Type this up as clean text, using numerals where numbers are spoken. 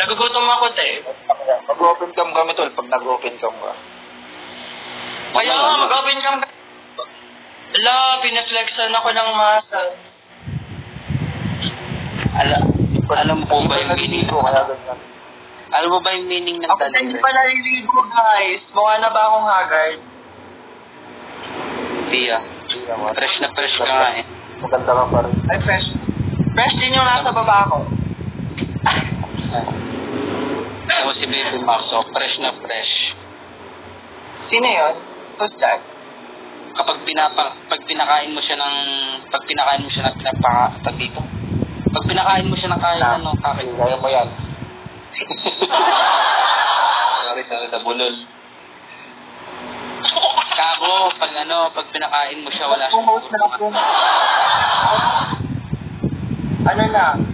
Nagugutom ako, te. Mag-open cam kami, tol, pag nag-open cam ka. Kaya nga, mag-open cam ka. Ala, pineflexan ako ng muscle. Alam mo ba yung meaning ko? Alam mo ba yung meaning ng ako hindi pa naliligo, guys. Mukha na ba akong haggard? Tia. Fresh na fresh ka nga eh. Maganda ka pa rin. Ay, fresh. Fresh din yung nasa baba ko. Ako si Baby Maxo, fresh na fresh. Sino yun? Who's that? Kapag pinakain mo siya ng pag pinakain mo siya ng kahit ano, kakit. Kaya mo yan. Sorry, nabulol. Kako, pag pinakain mo siya, wala siya. Ano lang?